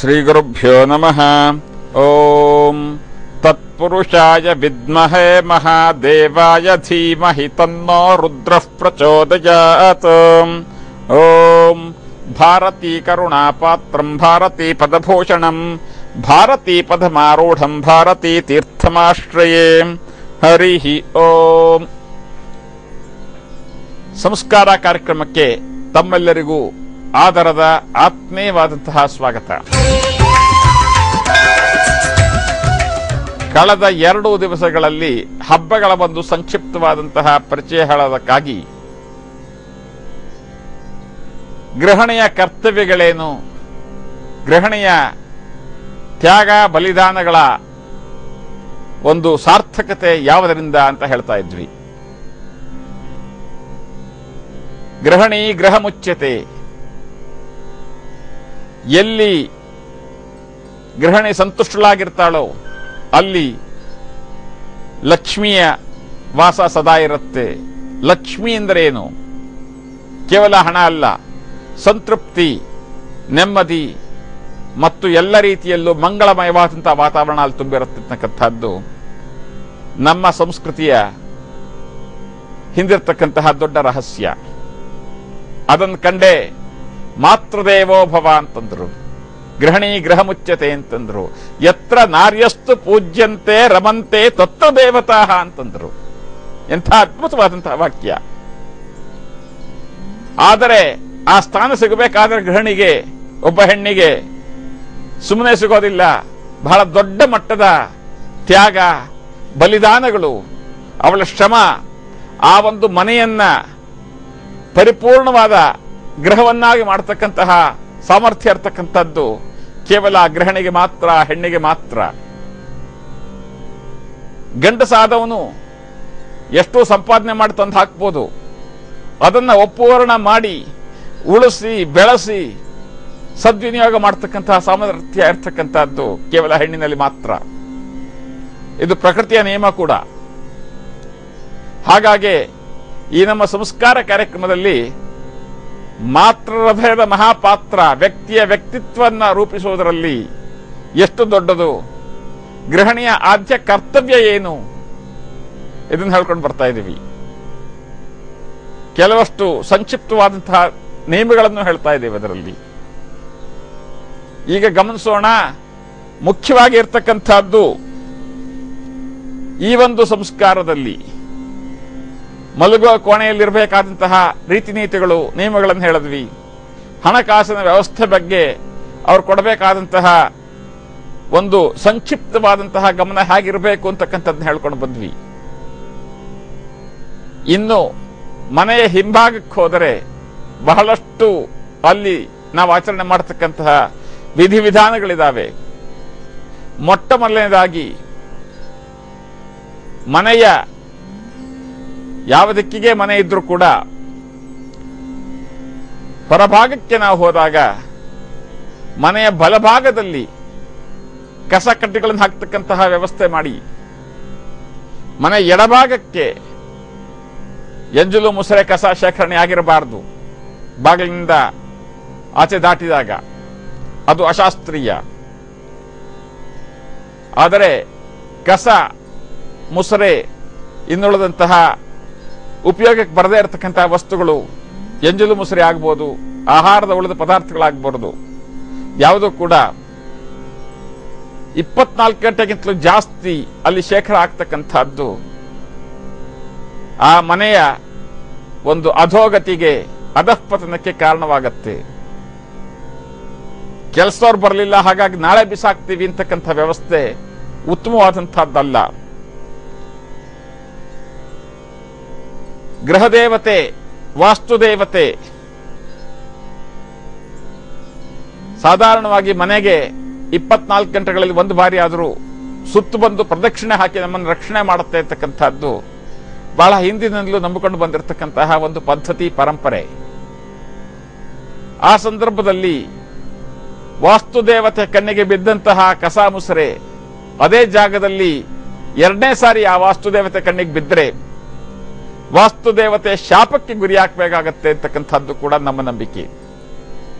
ಶ್ರೀಗುರುಭ್ಯೋ ನಮಃ. ಓಂ ತತ್ಪುರುಷಾಯ ವಿದ್ಮಹೇ ಮಹಾದೇವಾಯ ಧೀಮಹಿ ತನ್ನೋ ರುದ್ರಃ ಪ್ರಚೋದಯಾತ್. ಓಂ ಭಾರತೀ ಕರುಣಾಪಾತ್ರಂ ಭಾರತೀ ಪದಭೂಷಣಂ ಭಾರತೀ ಪದಮಾರೂಢಂ ಭಾರತೀ ತೀರ್ಥಮಾಶ್ರಯೇ. ಹರಿ ಓಂ. ಸಂಸ್ಕಾರ ಕಾರ್ಯಕ್ರಮಕ್ಕೆ ತಮ್ಮೆಲ್ಲರಿಗೂ ಆದರದ ಆತ್ಮೀಯವಾದಂತಹ ಸ್ವಾಗತ. ಕಳೆದ 2 ದಿವಸಗಳಲ್ಲಿ ಹಬ್ಬಗಳ ಒಂದು ಸಂಕ್ಷಿಪ್ತವಾದಂತಹ ಪರಿಚಯ ಹೇಳೋದಕ್ಕಾಗಿ ಗೃಹಿಣಿಯ ಕರ್ತವ್ಯಗಳೇನು, ಗೃಹಿಣಿಯ ತ್ಯಾಗ ಬಲಿದಾನಗಳ ಒಂದು ಸಾರ್ಥಕತೆ ಯಾವುದರಿಂದ ಅಂತ ಹೇಳ್ತಾ ಇದ್ವಿ. ಗೃಹಿಣಿ ಗೃಹ ಮುಚ್ಯತೆ. ಎಲ್ಲಿ ಗೃಹಿಣಿ ಸಂತುಷ್ಟಳಾಗಿರ್ತಾಳೋ ಅಲ್ಲಿ ಲಕ್ಷ್ಮಿಯ ವಾಸ ಸದಾ ಇರುತ್ತೆ. ಲಕ್ಷ್ಮಿ ಅಂದರೆ ಏನು? ಕೇವಲ ಹಣ ಅಲ್ಲ, ಸಂತೃಪ್ತಿ, ನೆಮ್ಮದಿ ಮತ್ತು ಎಲ್ಲ ರೀತಿಯಲ್ಲೂ ಮಂಗಳಮಯವಾದಂತಹ ವಾತಾವರಣ ಅಲ್ಲಿ ತುಂಬಿರತಕ್ಕಂಥದ್ದು ನಮ್ಮ ಸಂಸ್ಕೃತಿಯ ಹಿಂದಿರ್ತಕ್ಕಂತಹ ದೊಡ್ಡ ರಹಸ್ಯ. ಅದನ್ನು ಕಂಡೇ ಮಾತೃದೇವೋ ಭವ ಅಂತಂದ್ರು, ಗೃಹಿಣಿ ಗೃಹ ಮುಚ್ಯತೆ ಅಂತಂದ್ರು, ಯತ್ರ ನಾರ್ಯಸ್ತು ಪೂಜ್ಯಂತೆ ರಮಂತೆ ತತ್ರ ದೇವತಾ ಅಂತಂದ್ರು. ಎಂಥ ಅದ್ಭುತವಾದಂತಹ ವಾಕ್ಯ. ಆದರೆ ಆ ಸ್ಥಾನ ಸಿಗಬೇಕಾದ್ರೆ ಗೃಹಿಣಿಗೆ, ಒಬ್ಬ ಹೆಣ್ಣಿಗೆ ಸುಮ್ಮನೆ ಸಿಗೋದಿಲ್ಲ. ಬಹಳ ದೊಡ್ಡ ಮಟ್ಟದ ತ್ಯಾಗ ಬಲಿದಾನಗಳು, ಅವಳ ಶ್ರಮ ಆ ಒಂದು ಮನೆಯನ್ನ ಪರಿಪೂರ್ಣವಾದ ಗೃಹವನ್ನಾಗಿ ಮಾಡತಕ್ಕಂತಹ ಸಾಮರ್ಥ್ಯ ಇರತಕ್ಕಂಥದ್ದು ಕೇವಲ ಗೃಹಿಣಿಗೆ ಮಾತ್ರ, ಹೆಣ್ಣಿಗೆ ಮಾತ್ರ. ಗಂಡಸಾದವನು ಎಷ್ಟು ಸಂಪಾದನೆ ಮಾಡಿ ತಂದು ಹಾಕ್ಬೋದು, ಅದನ್ನ ಒಪ್ಪುವರ್ಣ ಮಾಡಿ ಉಳಿಸಿ ಬೆಳೆಸಿ ಸದ್ವಿನಿಯೋಗ ಮಾಡತಕ್ಕಂತಹ ಸಾಮರ್ಥ್ಯ ಇರ್ತಕ್ಕಂಥದ್ದು ಕೇವಲ ಹೆಣ್ಣಿನಲ್ಲಿ ಮಾತ್ರ. ಇದು ಪ್ರಕೃತಿಯ ನಿಯಮ ಕೂಡ. ಹಾಗಾಗಿ ಈ ನಮ್ಮ ಸಂಸ್ಕಾರ ಕಾರ್ಯಕ್ರಮದಲ್ಲಿ ಮಾತೃಹೃದಯದ ಮಹಾಪಾತ್ರ, ವ್ಯಕ್ತಿಯ ವ್ಯಕ್ತಿತ್ವವನ್ನು ರೂಪಿಸುವುದರಲ್ಲಿ ಎಷ್ಟು ದೊಡ್ಡದು, ಗೃಹಿಣಿಯ ಆದ್ಯ ಕರ್ತವ್ಯ ಏನು, ಇದನ್ನು ಹೇಳ್ಕೊಂಡು ಬರ್ತಾ ಇದ್ದೀವಿ. ಕೆಲವಷ್ಟು ಸಂಕ್ಷಿಪ್ತವಾದಂತಹ ನಿಯಮಗಳನ್ನು ಹೇಳ್ತಾ ಇದ್ದೇವೆ ಅದರಲ್ಲಿ. ಈಗ ಗಮನಿಸೋಣ. ಮುಖ್ಯವಾಗಿ ಇರ್ತಕ್ಕಂಥದ್ದು ಈ ಒಂದು ಸಂಸ್ಕಾರದಲ್ಲಿ ಮಲಗುವ ಕೋಣೆಯಲ್ಲಿರಬೇಕಾದಂತಹ ರೀತಿ ನೀತಿಗಳು, ನಿಯಮಗಳನ್ನು ಹೇಳಿದ್ವಿ. ಹಣಕಾಸಿನ ವ್ಯವಸ್ಥೆ ಬಗ್ಗೆ ಅವ್ರು ಕೊಡಬೇಕಾದಂತಹ ಒಂದು ಸಂಕ್ಷಿಪ್ತವಾದಂತಹ ಗಮನ ಹೇಗಿರಬೇಕು ಅಂತಕ್ಕಂಥದ್ದನ್ನ ಹೇಳ್ಕೊಂಡು ಬಂದ್ವಿ. ಇನ್ನು ಮನೆಯ ಹಿಂಭಾಗಕ್ಕೆ ಹೋದರೆ ಬಹಳಷ್ಟು ಅಲ್ಲಿ ನಾವು ಆಚರಣೆ ಮಾಡತಕ್ಕಂತಹ ವಿಧಿವಿಧಾನಗಳಿದ್ದಾವೆ. ಮೊಟ್ಟ ಮೊದಲನೇದಾಗಿ ಮನೆಯ ಯಾವ ದಿಕ್ಕಿಗೆ ಮನೆ ಇದ್ರೂ ಕೂಡ ಹೊರಭಾಗಕ್ಕೆ ನಾವು ಹೋದಾಗ ಮನೆಯ ಬಲಭಾಗದಲ್ಲಿ ಕಸ ಕಡ್ಡಿಗಳನ್ನು ಹಾಕ್ತಕ್ಕಂತಹ ವ್ಯವಸ್ಥೆ ಮಾಡಿ, ಮನೆ ಎಡಭಾಗಕ್ಕೆ ಎಂಜಲು ಮುಸರೆ ಕಸ ಶೇಖರಣೆ ಆಗಿರಬಾರದು. ಬಾಗಿಲಿನಿಂದ ಆಚೆ ದಾಟಿದಾಗ ಅದು ಅಶಾಸ್ತ್ರೀಯ. ಆದರೆ ಕಸ ಮುಸರೆ ಇನ್ನುಳಿದಂತಹ ಉಪಯೋಗಕ್ಕೆ ಬರದೇ ಇರತಕ್ಕಂತಹ ವಸ್ತುಗಳು, ಎಂಜಲು ಮುಸರೆ ಆಗ್ಬೋದು, ಆಹಾರದ ಉಳಿದ ಪದಾರ್ಥಗಳಾಗಬಾರದು, ಯಾವುದೂ ಕೂಡ 24 ಗಂಟೆಗಿಂತಲೂ ಜಾಸ್ತಿ ಅಲ್ಲಿ ಶೇಖರ ಆಗ್ತಕ್ಕಂಥದ್ದು ಆ ಮನೆಯ ಒಂದು ಅಧೋಗತಿಗೆ, ಅಧಃಪತನಕ್ಕೆ ಕಾರಣವಾಗತ್ತೆ. ಕೆಲಸದವ್ರು ಬರಲಿಲ್ಲ ಹಾಗಾಗಿ ನಾಳೆ ಬಿಸಾಕ್ತೀವಿ ಅಂತಕ್ಕಂಥ ವ್ಯವಸ್ಥೆ ಉತ್ತಮವಾದಂತಹದ್ದಲ್ಲ. ಗೃಹದೇವತೆ, ವಾಸ್ತುದೇವತೆ ಸಾಧಾರಣವಾಗಿ ಮನೆಗೆ 24 ಗಂಟೆಗಳಲ್ಲಿ ಒಂದು ಬಾರಿ ಆದರೂ ಸುತ್ತು ಬಂದು ಪ್ರದಕ್ಷಿಣೆ ಹಾಕಿ ನಮ್ಮನ್ನು ರಕ್ಷಣೆ ಮಾಡುತ್ತೆ ಅಂತಕ್ಕಂಥದ್ದು ಬಹಳ ಹಿಂದಿನಿಂದಲೂ ನಂಬಿಕೊಂಡು ಬಂದಿರತಕ್ಕಂತಹ ಒಂದು ಪದ್ಧತಿ, ಪರಂಪರೆ. ಆ ಸಂದರ್ಭದಲ್ಲಿ ವಾಸ್ತುದೇವತೆ ಕಣ್ಣಿಗೆ ಬಿದ್ದಂತಹ ಕಸ ಮುಸರೆ ಅದೇ ಜಾಗದಲ್ಲಿ 2ನೇ ಸಾರಿ ಆ ವಾಸ್ತುದೇವತೆ ಕಣ್ಣಿಗೆ ಬಿದ್ದರೆ ವಾಸ್ತುದೇವತೆ ಶಾಪಕ್ಕೆ ಗುರಿ ಹಾಕಬೇಕಾಗತ್ತೆ ಅಂತಕ್ಕಂಥದ್ದು ಕೂಡ ನಮ್ಮ ನಂಬಿಕೆ.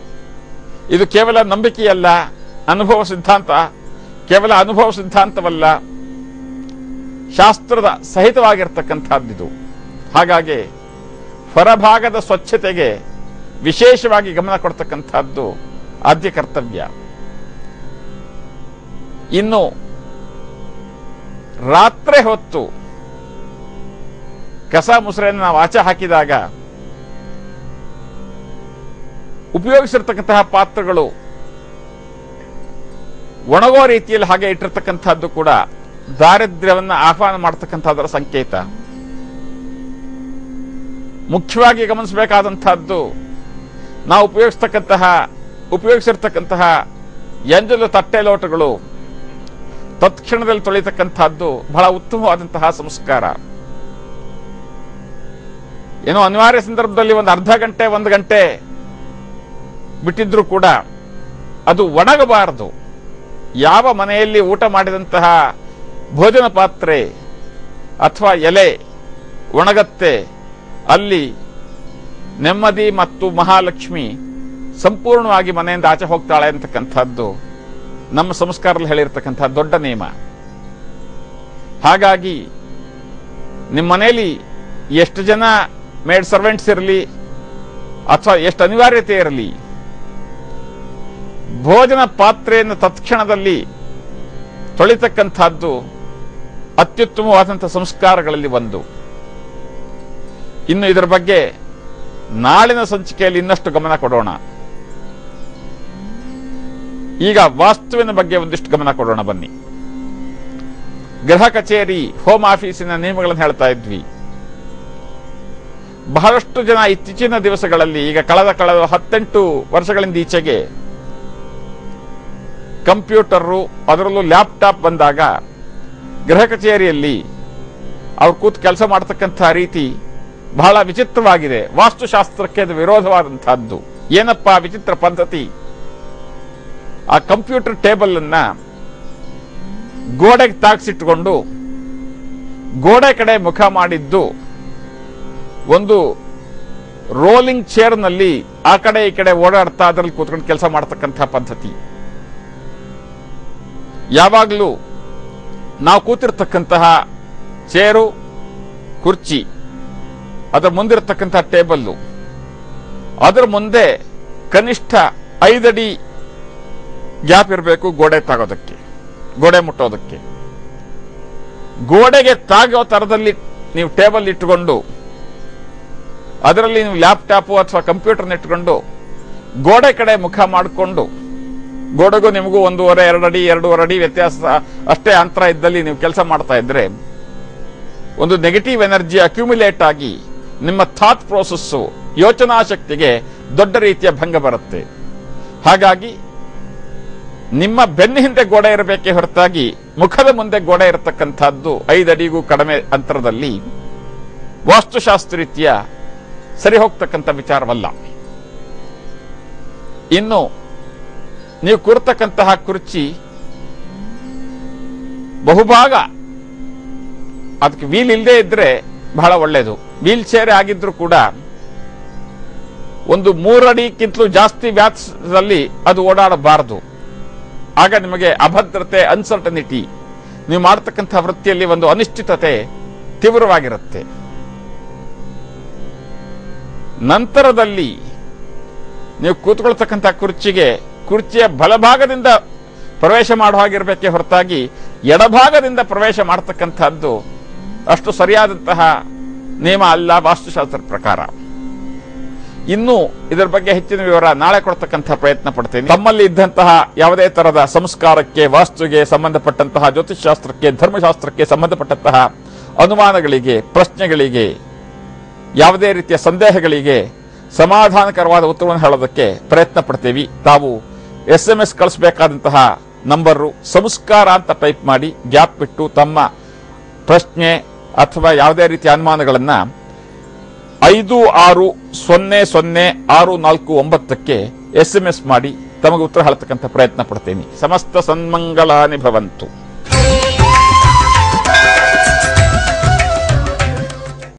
ಇದು ಕೇವಲ ನಂಬಿಕೆಯಲ್ಲ, ಅನುಭವ ಸಿದ್ಧಾಂತ ಕೇವಲ ಅನುಭವ ಸಿದ್ಧಾಂತವಲ್ಲ, ಶಾಸ್ತ್ರದ ಸಹಿತವಾಗಿರ್ತಕ್ಕಂಥದ್ದಿದು. ಹಾಗಾಗಿ ಹೊರಭಾಗದ ಸ್ವಚ್ಛತೆಗೆ ವಿಶೇಷವಾಗಿ ಗಮನ ಕೊಡ್ತಕ್ಕಂಥದ್ದು ಆದ್ಯ ಕರ್ತವ್ಯ. ಇನ್ನು ರಾತ್ರಿ ಹೊತ್ತು ಕಸ ಮುಸುರೆಯನ್ನು ನಾವು ಆಚೆ ಹಾಕಿದಾಗ ಉಪಯೋಗಿಸಿರ್ತಕ್ಕಂತಹ ಪಾತ್ರಗಳು ಒಣಗೋ ರೀತಿಯಲ್ಲಿ ಹಾಗೆ ಇಟ್ಟಿರ್ತಕ್ಕಂಥದ್ದು ಕೂಡ ದಾರಿದ್ರ್ಯವನ್ನು ಆಹ್ವಾನ ಮಾಡತಕ್ಕಂಥದ್ದರ ಸಂಕೇತ. ಮುಖ್ಯವಾಗಿ ಗಮನಿಸಬೇಕಾದಂತಹದ್ದು, ನಾವು ಉಪಯೋಗಿಸಿರ್ತಕ್ಕಂತಹ ಎಂಜಲು ತಟ್ಟೆ ಲೋಟಗಳು ತತ್ಕ್ಷಣದಲ್ಲಿ ತೊಳಿತಕ್ಕಂಥದ್ದು ಬಹಳ ಉತ್ತಮವಾದಂತಹ ಸಂಸ್ಕಾರ. ಏನೋ ಅನಿವಾರ್ಯ ಸಂದರ್ಭದಲ್ಲಿ ಒಂದು ಅರ್ಧ ಗಂಟೆ 1 ಗಂಟೆ ಬಿಟ್ಟಿದ್ರೂ ಕೂಡ ಅದು ಒಣಗಬಾರದು. ಯಾವ ಮನೆಯಲ್ಲಿ ಊಟ ಮಾಡಿದಂತಹ ಭೋಜನ ಪಾತ್ರೆ ಅಥವಾ ಎಲೆ ಒಣಗತ್ತೆ, ಅಲ್ಲಿ ನೆಮ್ಮದಿ ಮತ್ತು ಮಹಾಲಕ್ಷ್ಮಿ ಸಂಪೂರ್ಣವಾಗಿ ಮನೆಯಿಂದ ಆಚೆ ಹೋಗ್ತಾಳೆ ಅಂತಕ್ಕಂಥದ್ದು ನಮ್ಮ ಸಂಸ್ಕಾರದಲ್ಲಿ ಹೇಳಿರ್ತಕ್ಕಂಥ ದೊಡ್ಡ ನಿಯಮ. ಹಾಗಾಗಿ ನಿಮ್ಮ ಮನೆಯಲ್ಲಿ ಎಷ್ಟು ಜನ ಮೇಡ್ ಸರ್ವೆಂಟ್ಸ್ ಇರಲಿ ಅಥವಾ ಎಷ್ಟು ಅನಿವಾರ್ಯತೆ ಇರಲಿ, ಭೋಜನ ಪಾತ್ರೆಯನ್ನು ತತ್ಕ್ಷಣದಲ್ಲಿ ತೊಳಿತಕ್ಕಂಥದ್ದು ಅತ್ಯುತ್ತಮವಾದಂತಹ ಸಂಸ್ಕಾರಗಳಲ್ಲಿ ಒಂದು. ಇನ್ನು ಇದರ ಬಗ್ಗೆ ನಾಳಿನ ಸಂಚಿಕೆಯಲ್ಲಿ ಇನ್ನಷ್ಟು ಗಮನ ಕೊಡೋಣ. ಈಗ ವಾಸ್ತುವಿನ ಬಗ್ಗೆ ಒಂದಿಷ್ಟು ಗಮನ ಕೊಡೋಣ ಬನ್ನಿ. ಗೃಹ ಕಚೇರಿ, ಹೋಮ್ ಆಫೀಸಿನ ನಿಯಮಗಳನ್ನು ಹೇಳ್ತಾ ಇದ್ವಿ. ಬಹಳಷ್ಟು ಜನ ಇತ್ತೀಚಿನ ದಿವಸಗಳಲ್ಲಿ, ಈಗ ಕಳೆದ 18 ವರ್ಷಗಳಿಂದ ಈಚೆಗೆ ಕಂಪ್ಯೂಟರು ಅದರಲ್ಲೂ ಲ್ಯಾಪ್ಟಾಪ್ ಬಂದಾಗ ಗೃಹ ಕಚೇರಿಯಲ್ಲಿ ಅವ್ರು ಕೂತು ಕೆಲಸ ಮಾಡತಕ್ಕಂಥ ರೀತಿ ಬಹಳ ವಿಚಿತ್ರವಾಗಿದೆ. ವಾಸ್ತುಶಾಸ್ತ್ರಕ್ಕೆ ಅದು ವಿರೋಧವಾದಂತಹದ್ದು. ಏನಪ್ಪಾ ವಿಚಿತ್ರ ಪದ್ಧತಿ? ಆ ಕಂಪ್ಯೂಟರ್ ಟೇಬಲ್ ಅನ್ನ ಗೋಡೆಗೆ ತಾಗಿಸಿಟ್ಟುಕೊಂಡು ಗೋಡೆ ಕಡೆ ಮುಖ ಮಾಡಿದ್ದು ಒಂದು ರೋಲಿಂಗ್ ಚೇರ್ನಲ್ಲಿ ಆ ಕಡೆ ಈ ಕಡೆ ಓಡಾಡ್ತಾ ಅದರಲ್ಲಿ ಕೂತ್ಕೊಂಡು ಕೆಲಸ ಮಾಡತಕ್ಕಂಥ ಪದ್ಧತಿ. ಯಾವಾಗಲೂ ನಾವು ಕೂತಿರ್ತಕ್ಕಂತಹ ಚೇರು, ಕುರ್ಚಿ, ಅದರ ಮುಂದಿರತಕ್ಕಂತಹ ಟೇಬಲ್ಲು, ಅದರ ಮುಂದೆ ಕನಿಷ್ಠ 5 ಅಡಿ ಗ್ಯಾಪ್ ಇರಬೇಕು ಗೋಡೆ ತಾಗೋದಕ್ಕೆ, ಗೋಡೆ ಮುಟ್ಟೋದಕ್ಕೆ. ಗೋಡೆಗೆ ತಾಗೋ ತರದಲ್ಲಿ ನೀವು ಟೇಬಲ್ ಇಟ್ಟುಕೊಂಡು ಅದರಲ್ಲಿ ನೀವು ಲ್ಯಾಪ್ಟಾಪ್ ಅಥವಾ ಕಂಪ್ಯೂಟರ್ನ ಇಟ್ಕೊಂಡು ಗೋಡೆ ಕಡೆ ಮುಖ ಮಾಡಿಕೊಂಡು, ಗೋಡೆಗೂ ನಿಮಗೂ 1.5 ಅಡಿ 2.5 ಅಡಿ ವ್ಯತ್ಯಾಸ ಅಷ್ಟೇ ಅಂತರ ಇದ್ದಲ್ಲಿ ನೀವು ಕೆಲಸ ಮಾಡ್ತಾ ಇದ್ರೆ ಒಂದು ನೆಗೆಟಿವ್ ಎನರ್ಜಿ ಅಕ್ಯುಮುಲೇಟ್ ಆಗಿ ನಿಮ್ಮ ಥಾಟ್ ಪ್ರೋಸೆಸ್ಸು, ಯೋಚನಾ ಶಕ್ತಿಗೆ ದೊಡ್ಡ ರೀತಿಯ ಭಂಗ ಬರುತ್ತೆ. ಹಾಗಾಗಿ ನಿಮ್ಮ ಬೆನ್ನ ಹಿಂದೆ ಗೋಡೆ ಇರಬೇಕೇ ಹೊರತಾಗಿ ಮುಖದ ಮುಂದೆ ಗೋಡೆ ಇರತಕ್ಕಂಥದ್ದು 5 ಅಡಿಗೂ ಕಡಿಮೆ ಅಂತರದಲ್ಲಿ ವಾಸ್ತುಶಾಸ್ತ್ರೀತ್ಯ ಸರಿ ಹೋಗ್ತಕ್ಕಂಥ ವಿಚಾರವಲ್ಲ. ಇನ್ನು ನೀವು ಕೂರ್ತಕ್ಕಂತಹ ಕುರ್ಚಿ ಬಹುಭಾಗ ಅದಕ್ಕೆ ವೀಲ್ ಇಲ್ಲದೆ ಇದ್ರೆ ಬಹಳ ಒಳ್ಳೆಯದು. ವೀಲ್ ಚೇರ್ ಆಗಿದ್ರು ಕೂಡ ಒಂದು 3 ಅಡಿಗಿಂತಲೂ ಜಾಸ್ತಿ ವ್ಯಾಸದಲ್ಲಿ ಅದು ಓಡಾಡಬಾರದು. ಆಗ ನಿಮಗೆ ಅಭದ್ರತೆ, ಅನ್ಸರ್ಟನಿಟಿ, ನೀವು ಮಾಡತಕ್ಕಂಥ ವೃತ್ತಿಯಲ್ಲಿ ಒಂದು ಅನಿಶ್ಚಿತತೆ ತೀವ್ರವಾಗಿರುತ್ತೆ. ನಂತರದಲ್ಲಿ ನೀವು ಕೂತ್ಕೊಳ್ತಕ್ಕಂಥ ಕುರ್ಚಿಯ ಬಲಭಾಗದಿಂದ ಪ್ರವೇಶ ಮಾಡುವ ಹಾಗಿರ್ಬೇಕೇ ಹೊರತಾಗಿ ಎಡಭಾಗದಿಂದ ಪ್ರವೇಶ ಮಾಡತಕ್ಕಂಥದ್ದು ಅಷ್ಟು ಸರಿಯಾದಂತಹ ನಿಯಮ ಅಲ್ಲ ವಾಸ್ತುಶಾಸ್ತ್ರದ ಪ್ರಕಾರ. ಇನ್ನು ಇದರ ಬಗ್ಗೆ ಹೆಚ್ಚಿನ ವಿವರ ನಾಳೆ ಕೊಡ್ತಕ್ಕಂಥ ಪ್ರಯತ್ನ ಪಡ್ತೇನೆ. ತಮ್ಮಲ್ಲಿ ಇದ್ದಂತಹ ಯಾವುದೇ ತರಹದ ಸಂಸ್ಕಾರಕ್ಕೆ, ವಾಸ್ತುಗೆ ಸಂಬಂಧಪಟ್ಟಂತಹ, ಜ್ಯೋತಿಷ್ಶಾಸ್ತ್ರಕ್ಕೆ, ಧರ್ಮಶಾಸ್ತ್ರಕ್ಕೆ ಸಂಬಂಧಪಟ್ಟಂತಹ ಅನುಮಾನಗಳಿಗೆ, ಪ್ರಶ್ನೆಗಳಿಗೆ, ಯಾವುದೇ ರೀತಿಯ ಸಂದೇಹಗಳಿಗೆ ಸಮಾಧಾನಕರವಾದ ಉತ್ತರವನ್ನು ಹೇಳೋದಕ್ಕೆ ಪ್ರಯತ್ನ ಪಡ್ತೇವೆ. ತಾವು SMS ಕಳಿಸಬೇಕಾದಂತಹ ನಂಬರು ಸಂಸ್ಕಾರ ಅಂತ ಟೈಪ್ ಮಾಡಿ ಗ್ಯಾಪ್ ಬಿಟ್ಟು ತಮ್ಮ ಪ್ರಶ್ನೆ ಅಥವಾ ಯಾವುದೇ ರೀತಿಯ ಅನುಮಾನಗಳನ್ನ 56006449ಕ್ಕೆ SMS ಮಾಡಿ ತಮಗೆ ಉತ್ತರ ಹೇಳತಕ್ಕಂಥ ಪ್ರಯತ್ನ ಪಡ್ತೇನೆ. ಸಮಸ್ತ ಸನ್ಮಂಗಳಾನಿ ಭವಂತು.